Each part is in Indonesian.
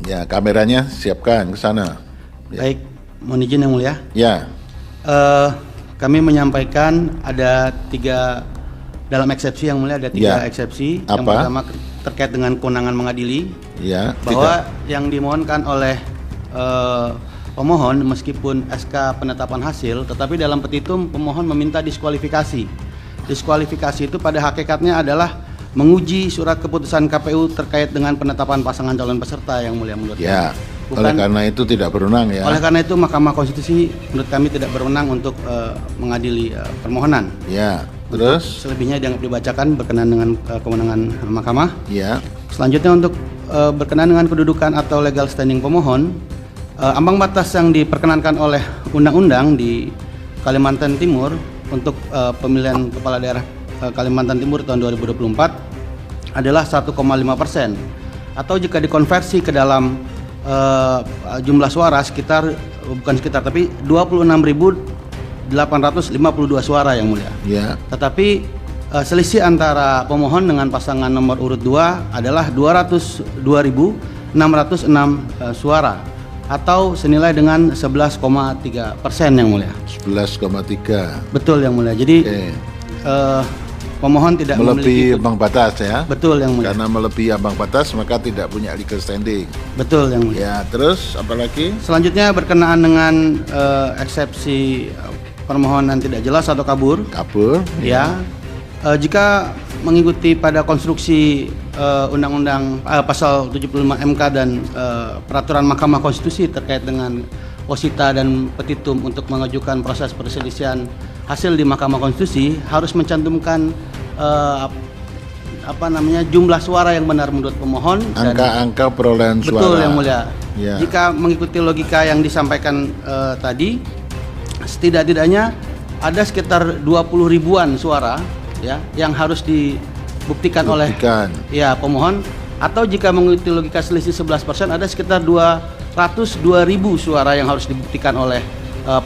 Ya, kameranya siapkan ke sana. Ya. Baik, mohon izin yang mulia. Ya. Kami menyampaikan ada 3 dalam eksepsi yang mulia, ada 3 Ya. eksepsi. Apa? Yang pertama terkait dengan kewenangan mengadili, Ya. bahwa yang dimohonkan oleh pemohon meskipun SK penetapan hasil, tetapi dalam petitum pemohon meminta diskualifikasi. Diskualifikasi itu pada hakikatnya adalah menguji surat keputusan KPU terkait dengan penetapan pasangan calon peserta yang mulia menurut Ya. kami. Oleh karena itu tidak berwenang ya. Oleh karena itu Mahkamah Konstitusi menurut kami tidak berwenang untuk mengadili permohonan. Ya. Terus? Selebihnya dianggap dibacakan berkenaan dengan kewenangan Mahkamah. Ya. Selanjutnya untuk berkenaan dengan kedudukan atau legal standing pemohon, ambang batas yang diperkenankan oleh undang-undang di Kalimantan Timur untuk pemilihan kepala daerah Kalimantan Timur tahun 2024 adalah 1,5%, atau jika dikonversi ke dalam jumlah suara tapi 26.852 suara yang mulia. Ya. Tetapi selisih antara pemohon dengan pasangan nomor urut 2 adalah 202.606 suara, atau senilai dengan 11,3% yang mulia. 11,3. Betul yang mulia. Jadi pemohon tidak melebihi memiliki ambang batas ya. Betul yang mulia. Karena melebihi ambang batas maka tidak punya legal standing. Betul yang mulia. Ya, terus apa lagi? Selanjutnya berkenaan dengan eksepsi permohonan tidak jelas atau kabur. Kabur. Ya. Jika mengikuti pada konstruksi Undang-Undang Pasal 75 MK dan Peraturan Mahkamah Konstitusi terkait dengan posita dan petitum untuk mengajukan proses perselisihan hasil di Mahkamah Konstitusi harus mencantumkan jumlah suara yang benar menurut pemohon, Angka-angka perolehan suara. Betul yang mulia. Ya. Jika mengikuti logika yang disampaikan tadi, setidak-tidaknya ada sekitar 20 ribuan suara ya yang harus dibuktikan oleh ya pemohon, atau jika mengikuti logika selisih 11% ada sekitar 202.000 suara yang harus dibuktikan oleh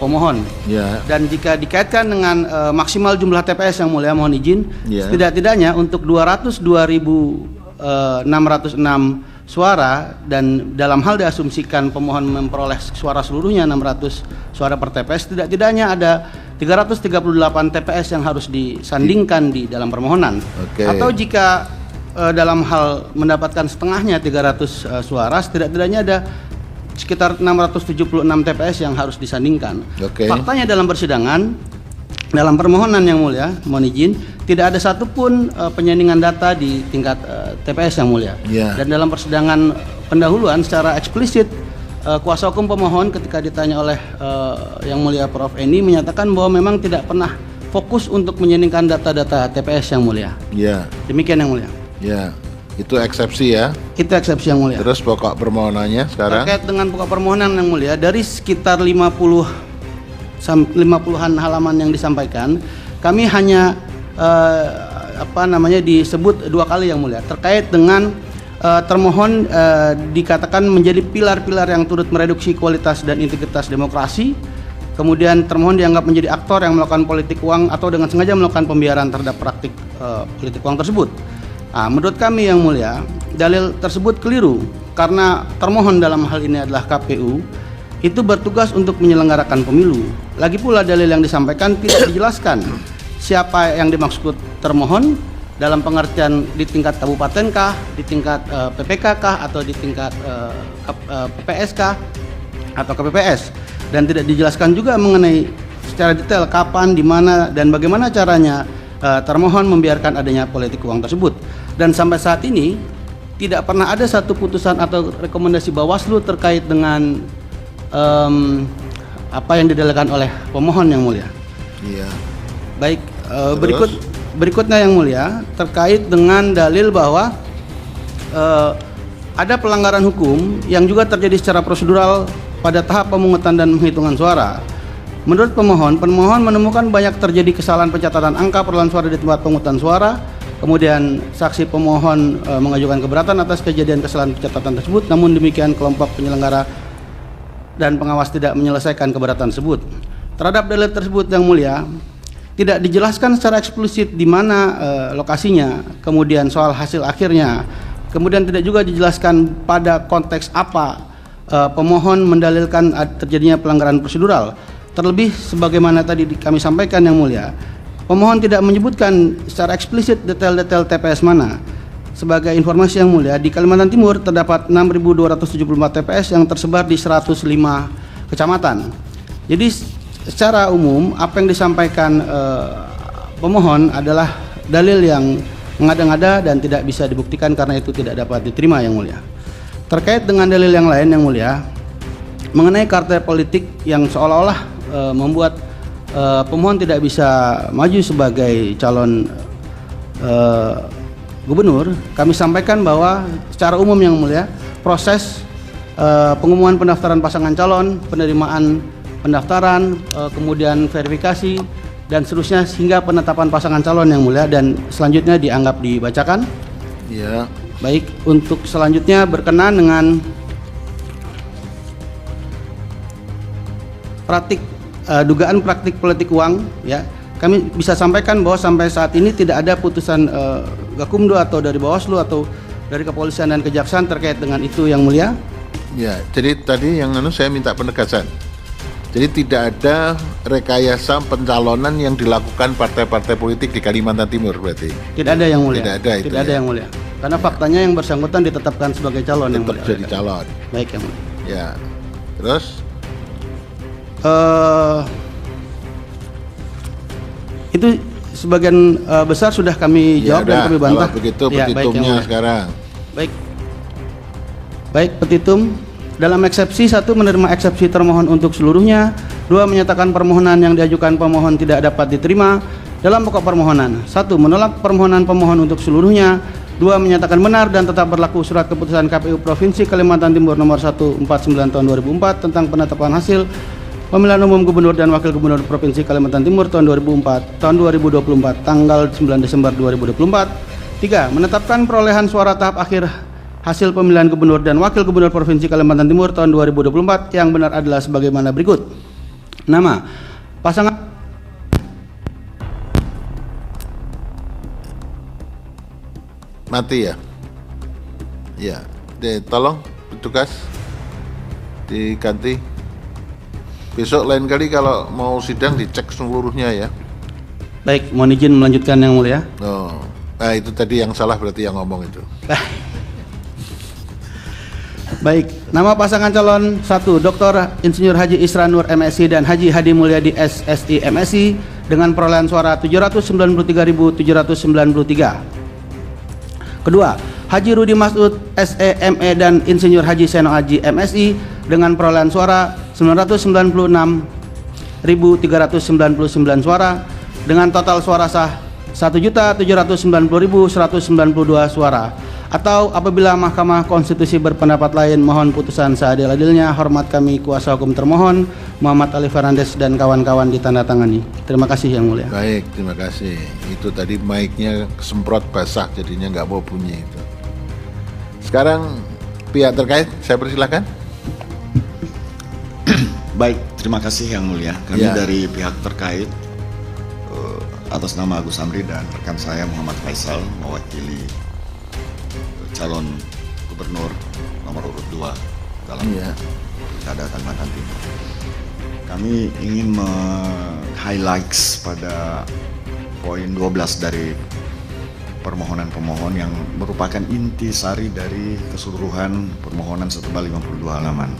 pemohon. Ya. Dan jika dikaitkan dengan maksimal jumlah TPS yang mulia, mohon izin, Ya. setidak-tidaknya untuk 202.606 suara, dan dalam hal diasumsikan pemohon memperoleh suara seluruhnya 600 suara per TPS, tidak-tidaknya ada 338 TPS yang harus disandingkan di dalam permohonan. Oke. Atau jika dalam hal mendapatkan setengahnya 300 suara, setidak-tidaknya ada sekitar 676 TPS yang harus disandingkan. Oke. Faktanya dalam persidangan, dalam permohonan yang mulia, mohon izin, tidak ada satupun penyandingan data di tingkat TPS yang mulia. Ya. Dan dalam persidangan pendahuluan secara eksplisit kuasa hukum pemohon ketika ditanya oleh yang mulia Prof. Eni menyatakan bahwa memang tidak pernah fokus untuk menyandingkan data-data TPS yang mulia. Ya. Demikian yang mulia. Ya. Itu eksepsi ya. Itu eksepsi yang mulia. Terus pokok permohonannya sekarang? Terkait dengan pokok permohonan yang mulia, dari sekitar 50-an halaman yang disampaikan, kami hanya disebut 2 kali yang mulia terkait dengan termohon dikatakan menjadi pilar-pilar yang turut mereduksi kualitas dan integritas demokrasi. Kemudian termohon dianggap menjadi aktor yang melakukan politik uang atau dengan sengaja melakukan pembiaran terhadap praktik politik uang tersebut. Nah, menurut kami yang mulia, dalil tersebut keliru karena termohon dalam hal ini adalah KPU, itu bertugas untuk menyelenggarakan pemilu. Lagi pula dalil yang disampaikan tidak dijelaskan siapa yang dimaksud termohon dalam pengertian di tingkat kabupaten kah, di tingkat PPK kah, atau di tingkat PPS kah, atau KPPS, dan tidak dijelaskan juga mengenai secara detail kapan, di mana, dan bagaimana caranya termohon membiarkan adanya politik uang tersebut. Dan sampai saat ini tidak pernah ada satu putusan atau rekomendasi Bawaslu terkait dengan apa yang didalilkan oleh pemohon yang mulia. Iya. Baik, berikutnya yang mulia terkait dengan dalil bahwa ada pelanggaran hukum yang juga terjadi secara prosedural pada tahap pemungutan dan penghitungan suara. Menurut pemohon menemukan banyak terjadi kesalahan pencatatan angka perolehan suara di tempat pemungutan suara. Kemudian saksi pemohon mengajukan keberatan atas kejadian kesalahan pencatatan tersebut, namun demikian kelompok penyelenggara dan pengawas tidak menyelesaikan keberatan tersebut. Terhadap dalil tersebut yang mulia, tidak dijelaskan secara eksplisit di mana lokasinya, kemudian soal hasil akhirnya, Kemudian tidak juga dijelaskan pada konteks apa pemohon mendalilkan terjadinya pelanggaran prosedural. Terlebih sebagaimana tadi kami sampaikan yang mulia, pemohon tidak menyebutkan secara eksplisit detail-detail TPS mana. Sebagai informasi yang mulia, di Kalimantan Timur terdapat 6.274 TPS yang tersebar di 105 kecamatan. Jadi secara umum apa yang disampaikan pemohon adalah dalil yang mengada-ngada dan tidak bisa dibuktikan karena itu tidak dapat diterima yang mulia. Terkait dengan dalil yang lain yang mulia, mengenai kartel politik yang seolah-olah membuat pemohon tidak bisa maju sebagai calon gubernur, kami sampaikan bahwa secara umum yang mulia, proses pengumuman pendaftaran pasangan calon, penerimaan pendaftaran, kemudian verifikasi dan seterusnya hingga penetapan pasangan calon yang mulia, dan selanjutnya dianggap dibacakan. Ya. Baik, untuk selanjutnya berkenaan dengan dugaan praktik politik uang, ya, kami bisa sampaikan bahwa sampai saat ini tidak ada putusan Gakumdu atau dari Bawaslu atau dari kepolisian dan kejaksaan terkait dengan itu yang mulia. Ya, jadi tadi yang saya minta penegasan. Jadi tidak ada rekayasa pencalonan yang dilakukan partai-partai politik di Kalimantan Timur berarti. Tidak ada yang mulia. Tidak ada itu. Tidak ada yang mulia. Karena faktanya yang bersangkutan ditetapkan sebagai calon yang mulia. Jadi calon. Baik yang mulia. Ya. Terus? Itu sebagian besar sudah kami jawab dan kami bantah. Kalau begitu Ya, petitumnya sekarang. Baik. Baik, petitum. Dalam eksepsi 1 menerima eksepsi termohon untuk seluruhnya. 2 menyatakan permohonan yang diajukan pemohon tidak dapat diterima dalam pokok permohonan. 1 menolak permohonan pemohon untuk seluruhnya. 2 menyatakan benar dan tetap berlaku surat keputusan KPU Provinsi Kalimantan Timur nomor 149 tahun 2004 tentang penetapan hasil pemilihan umum gubernur dan wakil gubernur Provinsi Kalimantan Timur tahun 2024 tanggal 9 Desember 2024. 3 menetapkan perolehan suara tahap akhir hasil pemilihan gubernur dan wakil gubernur Provinsi Kalimantan Timur tahun 2024 yang benar adalah sebagaimana berikut. Nama pasangan mati ya? Ya, tolong petugas diganti. Besok lain kali kalau mau sidang dicek seluruhnya ya. Baik, mohon izin melanjutkan yang mulia. Oh, itu tadi yang salah berarti yang ngomong itu. Baik, nama pasangan calon 1 Dr. Insinyur Haji Isra Nur MSI dan Haji Hadi Mulyadi SSI MSI dengan perolehan suara 793.793. Kedua, Haji Rudi Masud SEME dan Insinyur Haji Seno Haji MSI dengan perolehan suara 996.399 suara dengan total suara sah 1.790.192 suara. Atau apabila Mahkamah Konstitusi berpendapat lain, mohon putusan seadil-adilnya. Hormat kami kuasa hukum termohon Muhammad Ali Fernandes dan kawan-kawan ditandatangani. Terima kasih yang mulia. Baik, terima kasih. Itu tadi mic-nya kesemprot basah jadinya nggak mau bunyi itu. Sekarang pihak terkait saya persilahkan. Baik, terima kasih yang mulia. Kami dari pihak terkait atas nama Agus Amri dan rekan saya Muhammad Faisal mewakili calon gubernur nomor urut 2 dalam Pilkada Kalimantan Timur. Kami ingin highlights pada poin 12 dari permohonan pemohon yang merupakan intisari dari keseluruhan permohonan setebal 52 halaman.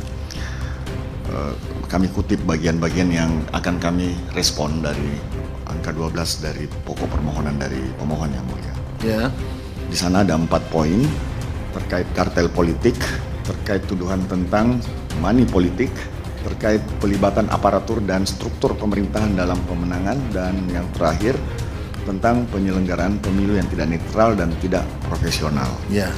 Kami kutip bagian-bagian yang akan kami respon dari angka 12 dari pokok permohonan dari pemohon yang mulia. Ya. Di sana ada 4 poin terkait kartel politik, terkait tuduhan tentang money politik, terkait pelibatan aparatur dan struktur pemerintahan dalam pemenangan, dan yang terakhir tentang penyelenggaraan pemilu yang tidak netral dan tidak profesional. Ya.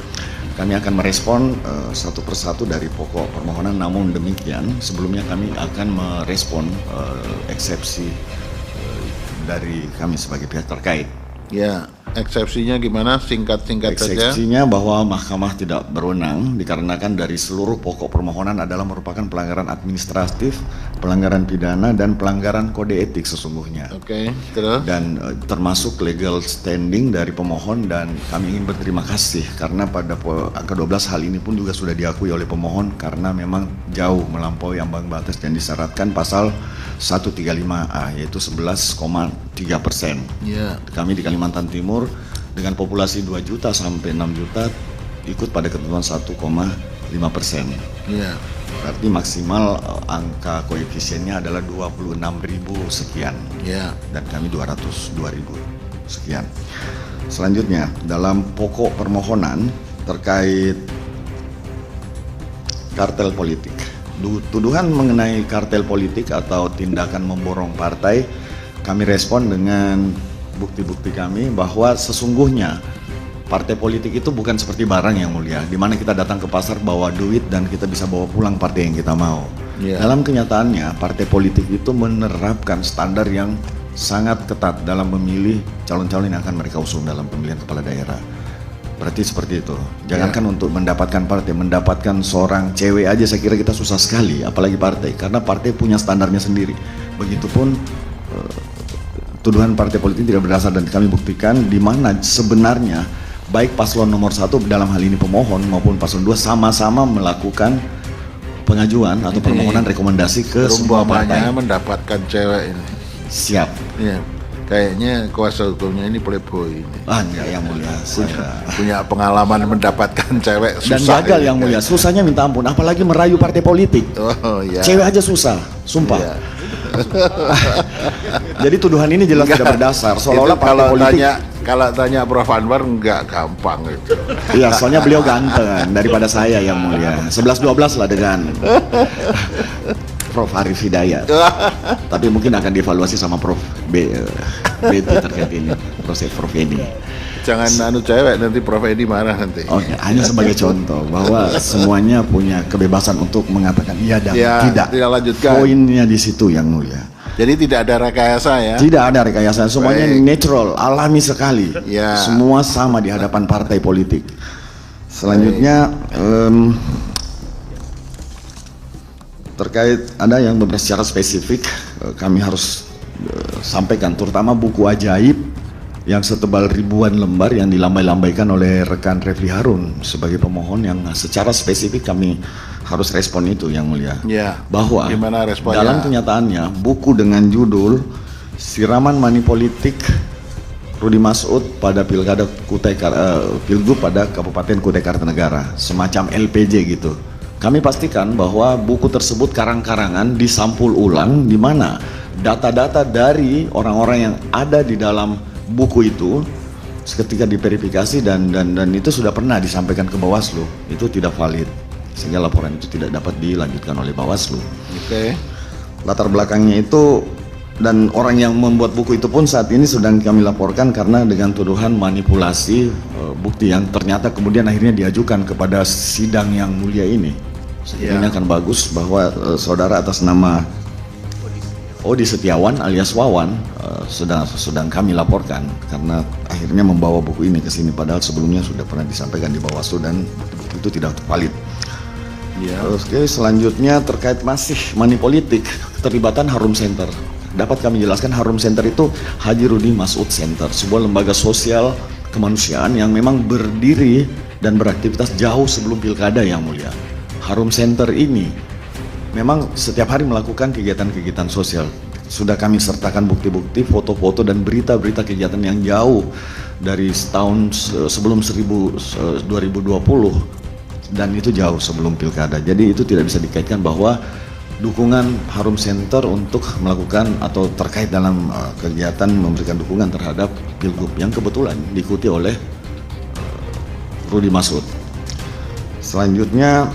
Kami akan merespon satu persatu dari pokok permohonan, namun demikian sebelumnya kami akan merespon eksepsi dari kami sebagai pihak terkait. Ya, Eksepsinya gimana? Singkat-singkat saja. Eksepsinya bahwa mahkamah tidak berwenang dikarenakan dari seluruh pokok permohonan adalah merupakan pelanggaran administratif, pelanggaran pidana, dan pelanggaran kode etik sesungguhnya. Oke, terus? Dan termasuk legal standing dari pemohon, dan kami ingin berterima kasih karena pada angka 12 hal ini pun juga sudah diakui oleh pemohon karena memang jauh melampaui ambang batas yang disyaratkan pasal 135A yaitu 11,3%. Ya. Kami di Kalimantan Timur dengan populasi 2 juta sampai 6 juta ikut pada ketentuan 1,5%. Ya. Berarti maksimal angka koefisiennya adalah 26.000 sekian. Ya. Dan kami 202.000 sekian. Selanjutnya dalam pokok permohonan terkait kartel politik. Tuduhan mengenai kartel politik atau tindakan memborong partai, kami respon dengan bukti-bukti kami bahwa sesungguhnya partai politik itu bukan seperti barang yang mulia, di mana kita datang ke pasar bawa duit dan kita bisa bawa pulang partai yang kita mau. Yeah. Dalam kenyataannya partai politik itu menerapkan standar yang sangat ketat dalam memilih calon-calon yang akan mereka usung dalam pemilihan kepala daerah. Berarti seperti itu. Jangankan untuk mendapatkan partai, mendapatkan seorang cewek aja saya kira kita susah sekali, apalagi partai, karena partai punya standarnya sendiri. Begitupun tuduhan partai politik tidak berdasar, dan kami buktikan di mana sebenarnya baik paslon nomor 1 dalam hal ini pemohon maupun paslon 2 sama-sama melakukan pengajuan atau permohonan rekomendasi ke semua partai. Mendapatkan cewek ini. Siap. Ya. Kayaknya kuasa hukumnya ini playboy ini. Enggak yang mulia, punya pengalaman mendapatkan cewek susah. Dan gagal yang mulia, susahnya minta ampun, apalagi merayu partai politik. Oh iya. Cewek aja susah, sumpah. Iya. Jadi tuduhan ini jelas tidak berdasar, seolah-olah partai politik. Kalau tanya Prof Anwar nggak gampang itu. Iya, soalnya beliau ganteng daripada saya yang mulia. 11-12 lah dengan Prof Arif Hidayat. Tapi mungkin akan dievaluasi sama Prof BT terkait ini, proses Prof Edi. Jangan cewek, nanti Prof Edi marah nanti. Oh ya, hanya sebagai contoh bahwa semuanya punya kebebasan untuk mengatakan iya dan tidak. Tidak lanjutkan. Poinnya di situ yang mulia. Jadi tidak ada rekayasa ya? Tidak ada rekayasa, semuanya natural, alami sekali. Ya. Semua sama di hadapan partai politik. Selanjutnya terkait ada yang secara spesifik kami harus sampaikan, terutama buku ajaib yang setebal ribuan lembar yang dilambai-lambaikan oleh rekan Refli Harun sebagai pemohon, yang secara spesifik kami harus respon itu yang mulia. Ya. Bahwa gimana responnya? Dalam kenyataannya buku dengan judul Siraman Money Politik Rudi Masud pada Pilgub pada Kabupaten Kutai Kartanegara, semacam LPJ gitu. Kami pastikan bahwa buku tersebut karang-karangan disampul ulang, di mana data-data dari orang-orang yang ada di dalam buku itu ketika diverifikasi dan itu sudah pernah disampaikan ke Bawaslu, itu tidak valid, sehingga laporan itu tidak dapat dilanjutkan oleh Bawaslu. Oke. Latar belakangnya itu, dan orang yang membuat buku itu pun saat ini sedang kami laporkan karena dengan tuduhan manipulasi bukti yang ternyata kemudian akhirnya diajukan kepada sidang yang mulia ini. Ini akan bagus bahwa saudara atas nama Odi Setiawan alias Wawan sedang kami laporkan karena akhirnya membawa buku ini ke sini, padahal sebelumnya sudah pernah disampaikan di Bawaslu dan bukti itu tidak valid. Ya. Oke, selanjutnya terkait masih money politik, keterlibatan Harum Center. Dapat kami jelaskan, Harum Center itu Haji Rudi Masud Center, sebuah lembaga sosial kemanusiaan yang memang berdiri dan beraktivitas jauh sebelum pilkada yang mulia. Harum Center ini memang setiap hari melakukan kegiatan-kegiatan sosial. Sudah kami sertakan bukti-bukti, foto-foto dan berita-berita kegiatan yang jauh dari tahun sebelum 2020 dan itu jauh sebelum pilkada. Jadi itu tidak bisa dikaitkan bahwa dukungan Harum Center untuk melakukan atau terkait dalam kegiatan memberikan dukungan terhadap Pilgub yang kebetulan diikuti oleh Rudi Masud. Selanjutnya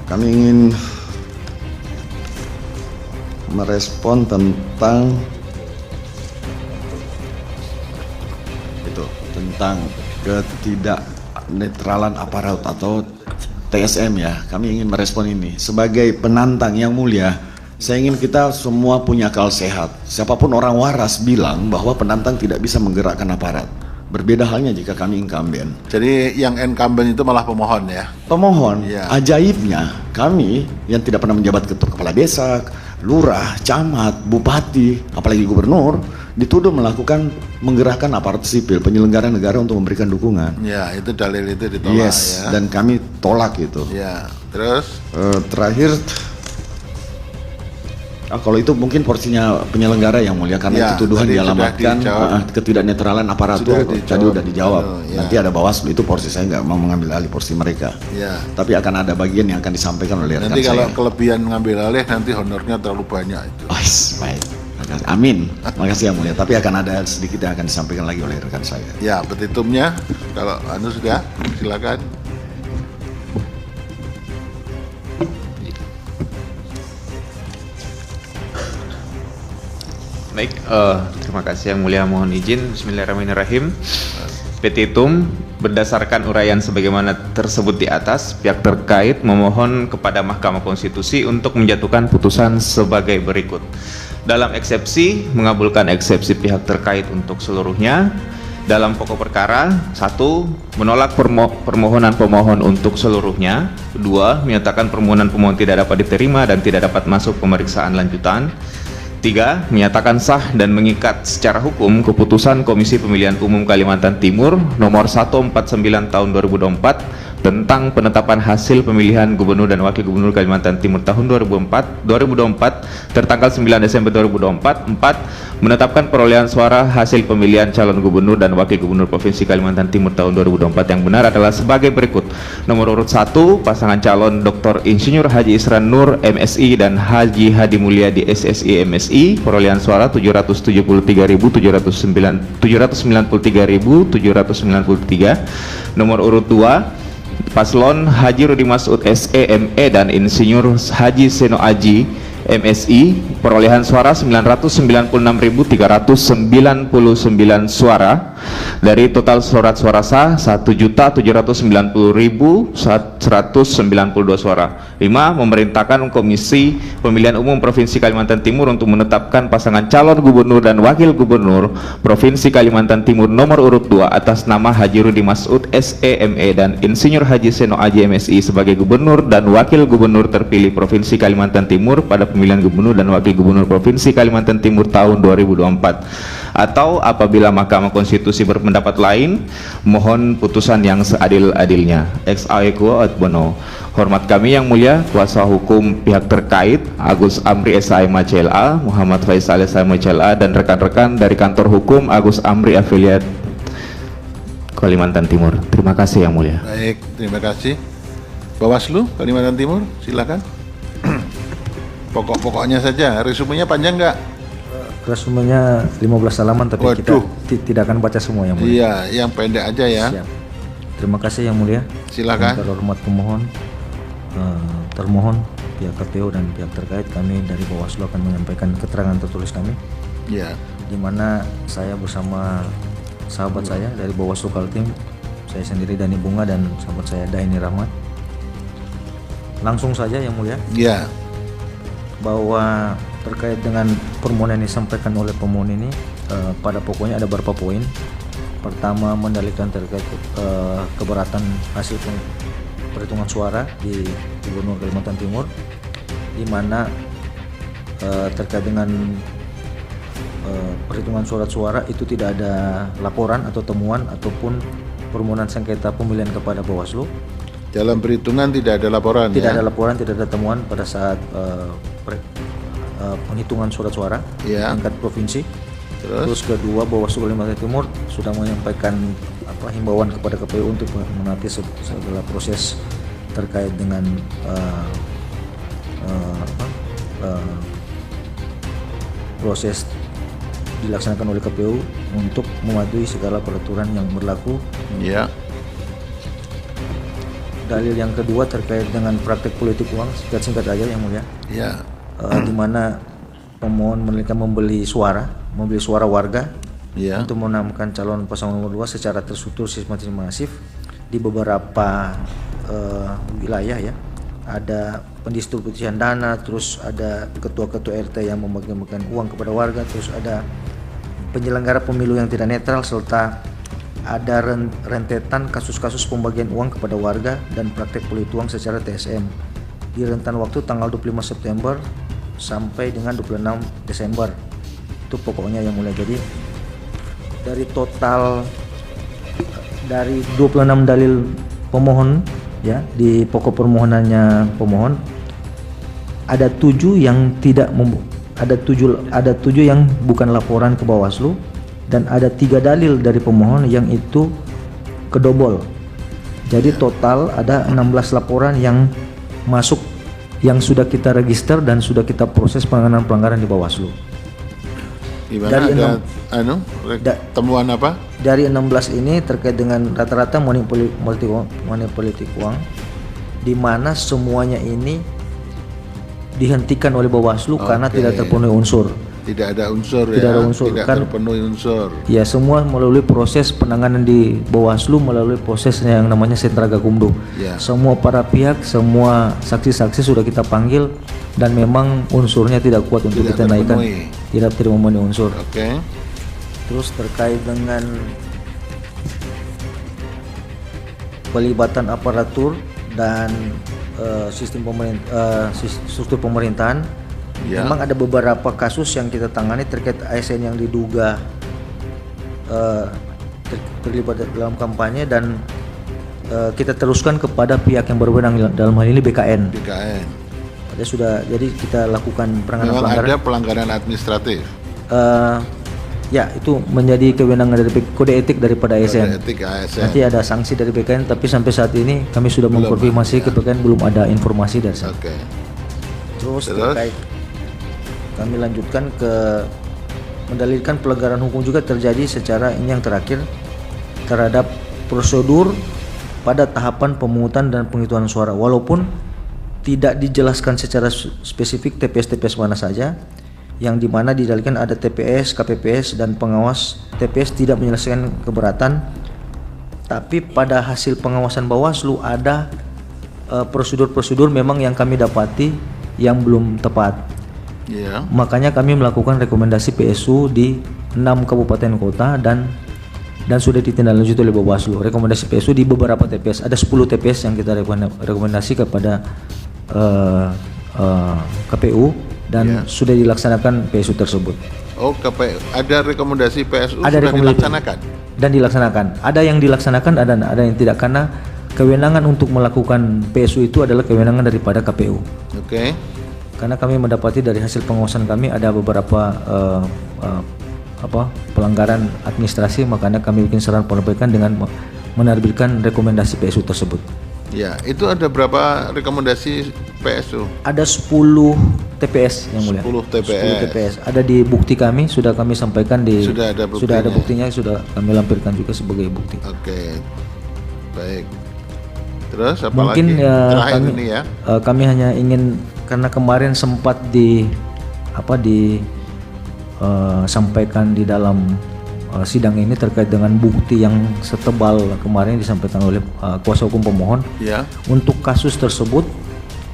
kami ingin merespon tentang ketidaknetralan aparat atau TSM ya. Kami ingin merespon ini sebagai penantang yang mulia. Saya ingin kita semua punya akal sehat. Siapapun orang waras bilang bahwa penantang tidak bisa menggerakkan aparat. Berbeda halnya jika kami incumbent. Jadi yang incumbent itu malah pemohon ya? Pemohon, Iya. ajaibnya kami yang tidak pernah menjabat ketua kepala desa, lurah, camat, bupati, apalagi gubernur, dituduh melakukan menggerakkan aparat sipil, penyelenggara negara untuk memberikan dukungan. Ya, itu dalil itu ditolak Yes, ya. dan kami tolak itu. Ya, terus Terakhir, kalau itu mungkin porsinya penyelenggara yang mulia, karena Ya, itu tuduhan tadi sudah dialamatkan dijawab. ketidaknetralan aparatur. Sudah dijawab. Tadi udah dijawab. Ya. Nanti ada Bawaslu, itu porsi saya nggak mau mengambil alih porsi mereka. ya. Tapi akan ada bagian yang akan disampaikan oleh rekan Nanti kalau saya. kelebihan ngambil alih nanti honornya terlalu banyak itu. Oh, baik. Makasih. Amin. Makasih yang mulia. Tapi akan ada sedikit yang akan disampaikan lagi oleh rekan saya. Ya, petitumnya kalau anu sudah, silakan. Baik, terima kasih Yang Mulia, mohon izin. Bismillahirrahmanirrahim. Petitum berdasarkan uraian sebagaimana tersebut di atas, pihak terkait memohon kepada Mahkamah Konstitusi untuk menjatuhkan putusan sebagai berikut. Dalam eksepsi, mengabulkan eksepsi pihak terkait untuk seluruhnya. Dalam pokok perkara, 1. Menolak permohonan pemohon untuk seluruhnya. 2. Menyatakan permohonan pemohon tidak dapat diterima dan tidak dapat masuk pemeriksaan lanjutan. 3. Menyatakan sah dan mengikat secara hukum keputusan Komisi Pemilihan Umum Kalimantan Timur nomor 149 tahun 2024 tentang penetapan hasil pemilihan Gubernur dan Wakil Gubernur Kalimantan Timur tahun 2024 tertanggal 9 Desember 2024. 4. Menetapkan perolehan suara hasil pemilihan calon Gubernur dan Wakil Gubernur Provinsi Kalimantan Timur tahun 2024 yang benar adalah sebagai berikut. Nomor urut 1, pasangan calon Dr. Insinyur Haji Isran Nur MSI dan Haji Hadi Mulyadi SSI MSI, perolehan suara 793.793. Nomor urut 2, Paslon Haji Rudi Masud SEME dan Insinyur Haji Seno Aji MSI, perolehan suara 996.399 suara. Dari total surat suara sah 1.790.192 suara. 5. Memerintahkan Komisi Pemilihan Umum Provinsi Kalimantan Timur untuk menetapkan pasangan calon Gubernur dan Wakil Gubernur Provinsi Kalimantan Timur nomor urut 2 atas nama Haji Rudi Masud SEME dan Insinyur Haji Seno Aji MSI sebagai Gubernur dan Wakil Gubernur terpilih Provinsi Kalimantan Timur pada pemilihan Gubernur dan Wakil Gubernur Provinsi Kalimantan Timur tahun 2024. Atau apabila Mahkamah Konstitusi berpendapat lain, mohon putusan yang seadil-adilnya. Ex aequo ad bono. Hormat kami yang mulia, kuasa hukum pihak terkait Agus Amri SIMA CLA, Muhammad Faisal SIMA CLA, dan rekan-rekan dari kantor hukum Agus Amri Affiliate Kalimantan Timur. Terima kasih yang mulia. Baik, terima kasih. Bawaslu Kalimantan Timur, silakan. Pokok-pokoknya saja, resumenya panjang nggak? Resumenya 15 halaman, tapi Waduh. kita tidak akan baca semua yang mulia. Iya, yang pendek aja ya. Siap. Terima kasih yang mulia. Silakan. Dengan terhormat pemohon, termohon, pihak KPU dan pihak terkait, kami dari Bawaslu akan menyampaikan keterangan tertulis kami, Iya. di mana saya bersama sahabat saya dari Bawaslu Kaltim, saya sendiri Dani Bunga dan sahabat saya Daini Rahmat. Langsung saja yang mulia, Iya. bahwa terkait dengan permohonan yang disampaikan oleh pemohon ini, pada pokoknya ada beberapa poin. Pertama, mendalilkan terkait keberatan hasil perhitungan suara di Gubernur Kalimantan Timur, di mana terkait dengan perhitungan surat suara itu tidak ada laporan atau temuan ataupun permohonan sengketa pemilihan kepada Bawaslu. Dalam perhitungan tidak ada laporan Tidak ya? ada laporan, tidak ada temuan pada saat penghitungan surat suara Ya. tingkat provinsi. Terus? Terus kedua, Bawaslu Kalimantan Timur sudah menyampaikan himbauan kepada KPU untuk menaati segala proses terkait dengan proses dilaksanakan oleh KPU untuk mematuhi segala peraturan yang berlaku. Iya. Dalil yang kedua terkait dengan praktek politik uang, singkat-singkat aja yang mulia. Iya. Di mana pemohon mereka membeli suara warga Iya. untuk menentukan calon pasangan nomor 2 secara terstruktur sistematis masif di beberapa wilayah ya, ada pendistribusian dana, terus ada ketua-ketua RT yang membagi-bagikan uang kepada warga, terus ada penyelenggara pemilu yang tidak netral, serta ada rentetan kasus-kasus pembagian uang kepada warga dan praktek politik uang secara TSM di rentan waktu tanggal 25 September sampai dengan 26 Desember. Itu pokoknya yang mulai. Jadi dari total dari 26 dalil pemohon ya di pokok permohonannya pemohon, ada 7 yang tidak ada 7 yang bukan laporan ke Bawaslu, dan ada 3 dalil dari pemohon yang itu kedobol. Jadi total ada 16 laporan yang masuk, yang sudah kita register dan sudah kita proses penanganan pelanggaran di Bawaslu. Gimana, Dari ada temuan apa? Dari 16 ini terkait dengan rata-rata money politik uang, di mana semuanya ini dihentikan oleh Bawaslu karena tidak terpenuhi unsur. Tidak ada unsur, Tidak ada unsur, tidak kan? terpenuhi unsur. Ya, semua melalui proses penanganan di Bawaslu, melalui prosesnya yang namanya sentra gakumdu. Ya. Semua para pihak, semua saksi-saksi sudah kita panggil, dan memang unsurnya tidak kuat untuk Tidak kita naikkan. terpenuhi. Tidak memenuhi unsur. Oke. Terus terkait dengan pelibatan aparatur dan struktur pemerintahan, Ya. memang ada beberapa kasus yang kita tangani terkait ASN yang diduga terlibat dalam kampanye, dan kita teruskan kepada pihak yang berwenang, dalam hal ini BKN. BKN. Jadi kita lakukan penanganan Memang pelanggaran. ada pelanggaran administratif. Ya, itu menjadi kewenangan dari kode etik daripada ASN. Kode etik ASN. Nanti ada sanksi dari BKN, tapi sampai saat ini kami sudah Belum mengkonfirmasi ada. ke BKN, belum ada informasi dari sana. Oke. Terus Terus? terkait kami lanjutkan ke mendalilkan pelanggaran hukum juga terjadi secara ini yang terakhir terhadap prosedur pada tahapan pemungutan dan penghitungan suara, walaupun tidak dijelaskan secara spesifik TPS mana saja, yang dimana didalilkan ada TPS, KPPS, dan pengawas TPS tidak menyelesaikan keberatan, tapi pada hasil pengawasan Bawaslu ada prosedur-prosedur memang yang kami dapati yang belum tepat. Iya. Makanya kami melakukan rekomendasi PSU di 6 kabupaten kota, dan sudah ditindaklanjuti oleh Bawaslu. Rekomendasi PSU di beberapa TPS, ada 10 TPS yang kita rekomendasi kepada KPU, dan sudah dilaksanakan PSU tersebut. Oh, ada rekomendasi PSU Ada sudah rekomendasi dilaksanakan. Dan dilaksanakan. Ada yang dilaksanakan, ada yang tidak, karena kewenangan untuk melakukan PSU itu adalah kewenangan daripada KPU. Oke. Karena kami mendapati dari hasil pengawasan kami ada beberapa pelanggaran administrasi, makanya kami bikin saran perbaikan dengan menerbitkan rekomendasi PSU tersebut. Ya, itu ada berapa rekomendasi PSU? Ada 10 TPS yang mulia. 10 TPS. 10 TPS. Ada di bukti kami, sudah kami sampaikan di. Sudah ada buktinya. Buktinya, sudah kami lampirkan juga sebagai bukti. Oke. Baik. Terus apa Mungkin lagi? ya, Terakhir kami, ini ya. kami hanya ingin, karena kemarin sempat sampaikan di dalam sidang ini terkait dengan bukti yang setebal kemarin disampaikan oleh kuasa hukum pemohon. Ya. Untuk kasus tersebut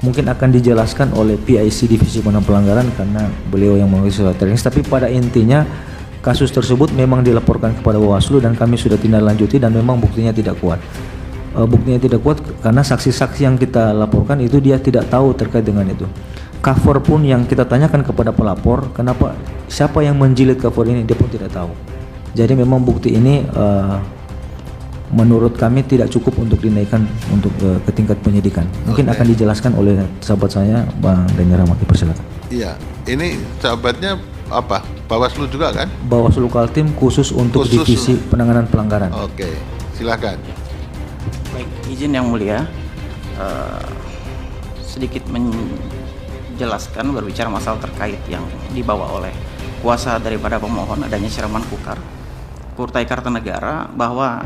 mungkin akan dijelaskan oleh PIC Divisi Penanganan Pelanggaran, karena beliau yang mengurus teknis. Tapi pada intinya kasus tersebut memang dilaporkan kepada Bawaslu, dan kami sudah tindak lanjuti, dan memang buktinya tidak kuat. Buktinya tidak kuat karena saksi-saksi yang kita laporkan itu dia tidak tahu terkait dengan itu. Cover pun yang kita tanyakan kepada pelapor, siapa yang menjilid cover ini, dia pun tidak tahu. Jadi memang bukti ini menurut kami tidak cukup untuk dinaikkan untuk ke tingkat penyidikan. Mungkin akan dijelaskan oleh sahabat saya, Bang Daniel Rahmat. Persilakan. Iya. Ini sahabatnya apa? Bawaslu juga kan? Bawaslu Kaltim khusus untuk divisi penanganan pelanggaran. Oke. Silakan. Baik, izin yang mulia, sedikit menjelaskan berbicara masalah terkait yang dibawa oleh kuasa daripada pemohon, adanya siraman Kurtai Kartanegara, bahwa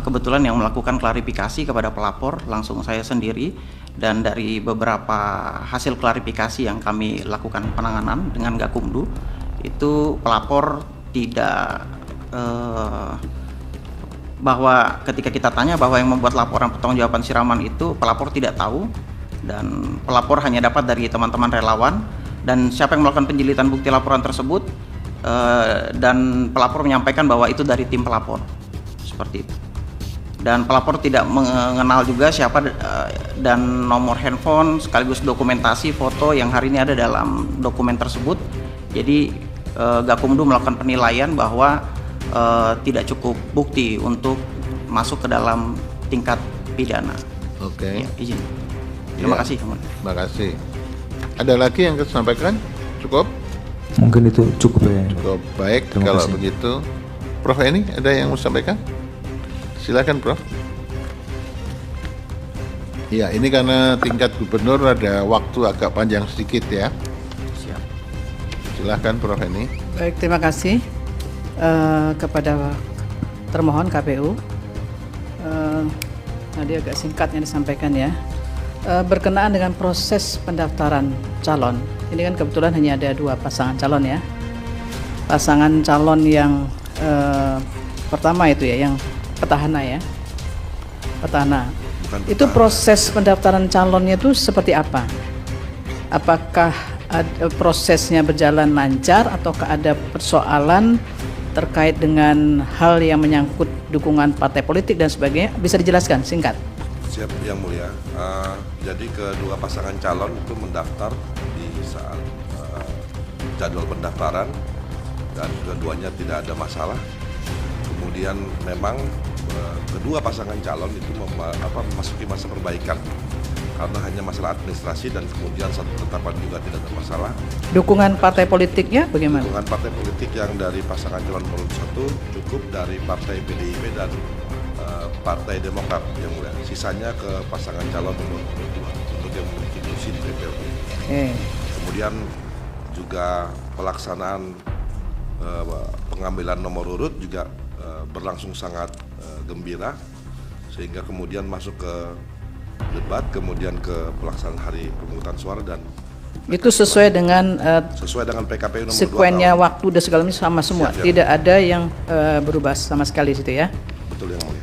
kebetulan yang melakukan klarifikasi kepada pelapor langsung saya sendiri, dan dari beberapa hasil klarifikasi yang kami lakukan penanganan dengan Gakumdu, itu pelapor tidak bahwa ketika kita tanya bahwa yang membuat laporan pertanggungjawaban siraman itu pelapor tidak tahu, dan pelapor hanya dapat dari teman-teman relawan, dan siapa yang melakukan penjilitan bukti laporan tersebut dan pelapor menyampaikan bahwa itu dari tim pelapor, seperti itu. Dan pelapor tidak mengenal juga siapa dan nomor handphone sekaligus dokumentasi foto yang hari ini ada dalam dokumen tersebut. Jadi Gakumdu melakukan penilaian bahwa tidak cukup bukti untuk masuk ke dalam tingkat pidana. Oke. Ya, izin. Terima Ya. kasih. Yang Mulia. Terima kasih. Ada lagi yang disampaikan? Cukup? Mungkin itu cukup ya. Cukup. Baik, Terima kalau kasih. begitu. Prof Eni, ada yang mau sampaikan? Silakan, Prof. Ya, ini karena tingkat gubernur ada waktu agak panjang sedikit ya. Siap. Silakan, Prof Eni. Baik, terima kasih kepada termohon KPU. Tadi agak singkat yang disampaikan ya. Berkenaan dengan proses pendaftaran calon, ini kan kebetulan hanya ada 2 pasangan calon ya. Pasangan calon yang pertama itu ya, yang petahana ya, petahana. Bukan Itu proses pendaftaran calonnya itu seperti apa? Apakah prosesnya berjalan lancar ataukah ada persoalan terkait dengan hal yang menyangkut dukungan partai politik dan sebagainya? Bisa dijelaskan singkat? Siap, Yang Mulia. Jadi kedua pasangan calon itu mendaftar di saat jadwal pendaftaran dan keduanya tidak ada masalah. Kemudian memang kedua pasangan calon itu memasuki masa perbaikan karena hanya masalah administrasi dan kemudian satu penetapan juga tidak ada masalah. Dukungan partai politiknya bagaimana? Dukungan partai politik yang dari pasangan calon nomor 1 cukup dari partai PDIP dan Partai Demokrat, Yang Mulia. Sisanya ke pasangan calon nomor 2 untuk yang memiliki kursi di DPRD. Kemudian juga pelaksanaan pengambilan nomor urut juga berlangsung sangat gembira, sehingga kemudian masuk ke debat, kemudian ke pelaksanaan hari pemungutan suara dan Itu sesuai dengan sesuai dengan PKPU nomor 2 sekuennya tahun. waktu dan segala macam sama semua. Siap, siap. Tidak ada yang berubah sama sekali situ ya. Betul, Yang Mulia.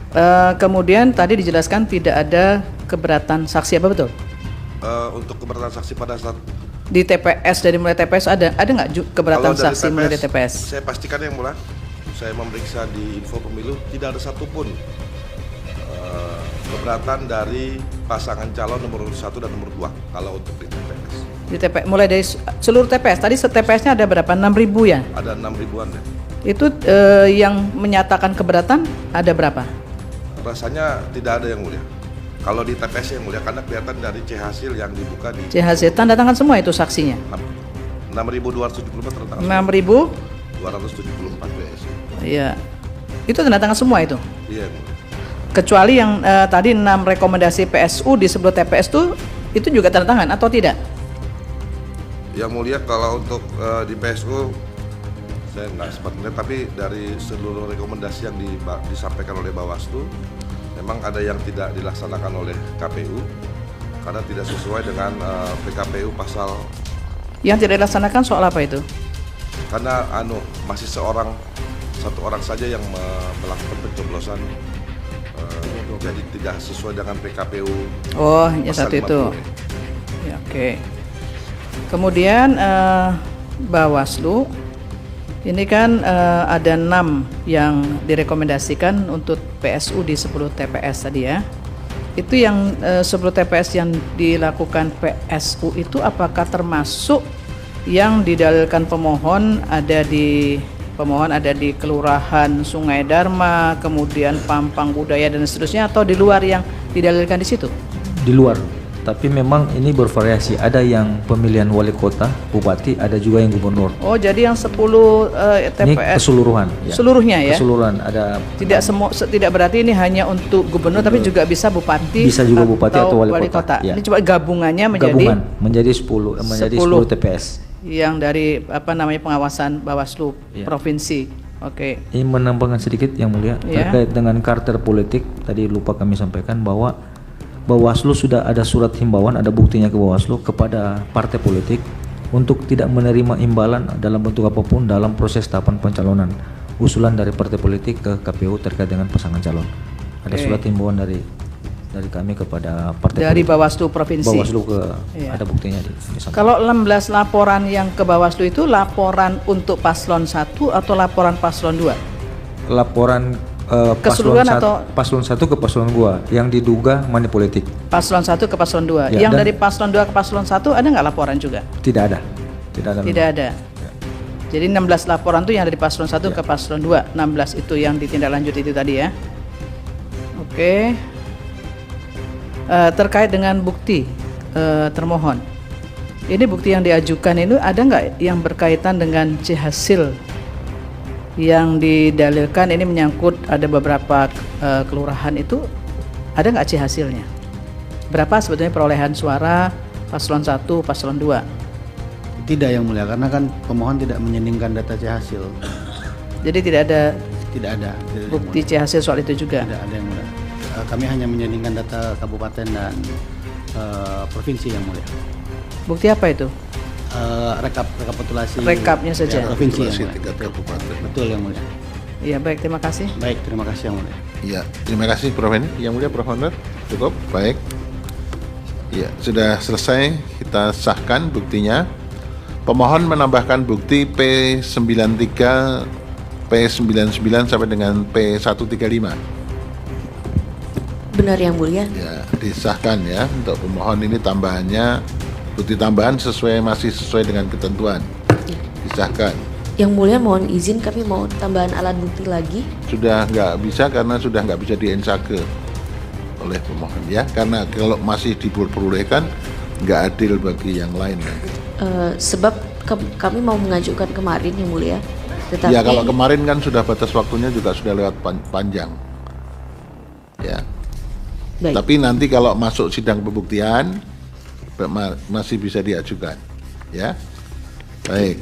Kemudian tadi dijelaskan tidak ada keberatan saksi, apa betul? Untuk keberatan saksi pada saat Di TPS, dari mulai TPS ada nggak keberatan kalau dari saksi mulai dari TPS? saya pastikan, Yang Mulia, saya memeriksa di info pemilu tidak ada satupun keberatan dari pasangan calon nomor 1 dan nomor 2 kalau untuk di TPS. Di TPS mulai dari seluruh TPS. Tadi TPS-nya ada berapa? 6.000 ya? Ada 6 ribuan ya. Itu yang menyatakan keberatan ada berapa? Rasanya tidak ada, Yang Mulia. Kalau di TPS, Yang Mulia, karena kelihatan dari C hasil yang dibuka di CHZ tanda tangan semua itu saksinya. 6.274 tanda tangan. 6.000? 274 PS. Iya. Itu tanda tangan semua itu. Iya, Yang Mulia. Kecuali yang tadi 6 rekomendasi PSU di sebelah TPS itu juga tanda tangan atau tidak? Yang Mulia, kalau untuk di PSU saya nggak sempat melihat, tapi dari seluruh rekomendasi yang disampaikan oleh Bawaslu, memang ada yang tidak dilaksanakan oleh KPU karena tidak sesuai dengan PKPU pasal. Yang tidak dilaksanakan soal apa itu? Karena masih satu orang saja yang melakukan pencoblosan, jadi tidak sesuai dengan PKPU. Oh, ya pasal satu itu. 50. Ya, oke. Kemudian Bawaslu ini kan ada 6 yang direkomendasikan untuk PSU di 10 TPS tadi ya. Itu yang 10 TPS yang dilakukan PSU itu apakah termasuk yang didalilkan pemohon ada di Kelurahan Sungai Dharma, kemudian Pampang Budaya dan seterusnya, atau di luar yang didalilkan di situ? Di luar. Tapi memang ini bervariasi. Ada yang pemilihan wali kota, bupati, ada juga yang gubernur. Oh, jadi yang 10 Ini TPS keseluruhan. Ya. seluruhnya ya? Keseluruhan ada. Tidak berarti ini hanya untuk gubernur, tapi juga bisa bupati. Bisa juga bupati atau wali kota. Ya. Ini coba gabungannya Gabungan menjadi 10 TPS. Yang dari pengawasan Bawaslu Ya. provinsi. Oke. Ini menambahkan sedikit, Yang Mulia, Ya. terkait dengan karakter politik. Tadi lupa kami sampaikan bahwa Bawaslu sudah ada surat himbauan, ada buktinya ke Bawaslu kepada partai politik untuk tidak menerima imbalan dalam bentuk apapun dalam proses tahapan pencalonan usulan dari partai politik ke KPU terkait dengan pasangan calon. Ada Oke. surat himbauan dari dari kami kepada partai Dari politik. Bawaslu Provinsi. Bawaslu ke Iya. ada buktinya di sana. Kalau 16 laporan yang ke Bawaslu itu laporan untuk paslon 1 atau laporan paslon 2? Laporan Keseluruhan paslon 1 ke paslon 2 yang diduga money politik. Paslon 1 ke paslon 2. Ya, yang dan- dari paslon 2 ke paslon 1 ada nggak laporan juga? Tidak ada. Tidak ada. Jadi 16 laporan itu yang dari paslon 1 ke paslon 2. 16 itu yang ditindaklanjuti itu tadi ya. Oke. Terkait dengan bukti termohon. Ini bukti yang diajukan itu ada nggak yang berkaitan dengan C hasil yang didalilkan ini menyangkut ada beberapa kelurahan itu, ada nggak C hasilnya? Berapa sebetulnya perolehan suara paslon 1, paslon 2? Tidak yang mulia, karena kan pemohon tidak menyandingkan data C hasil. Jadi tidak ada Tidak ada. Tidak bukti C hasil soal itu juga. Tidak ada yang mulia. Kami hanya menyandingkan data kabupaten dan provinsi yang mulia. Bukti apa itu? Rekapitulasi. Rekapnya saja. Provinsi yang Rekapitulasi mulia. tingkat kabupaten. Betul yang mulia. Iya baik, terima kasih. Baik, terima kasih yang mulia. Ya, terima kasih Prof. Henny. Yang mulia Prof. Honor, cukup, baik. Ya, sudah selesai, kita sahkan buktinya. Pemohon menambahkan bukti P93, P99 sampai dengan P135. Benar yang mulia. Ya, disahkan ya untuk pemohon ini tambahannya bukti tambahan masih sesuai dengan ketentuan. Disahkan. Yang mulia mohon izin kami mau tambahan alat bukti lagi. Sudah nggak bisa karena sudah nggak bisa diensake oleh pemohon ya, karena kalau masih diperbolehkan nggak adil bagi yang lain nanti. Sebab kami mau mengajukan kemarin yang mulia. Tetapi Ya kalau kemarin kan sudah batas waktunya juga sudah lewat panjang. Ya. baik. Tapi nanti kalau masuk sidang pembuktian masih bisa diajukan. Ya. Baik.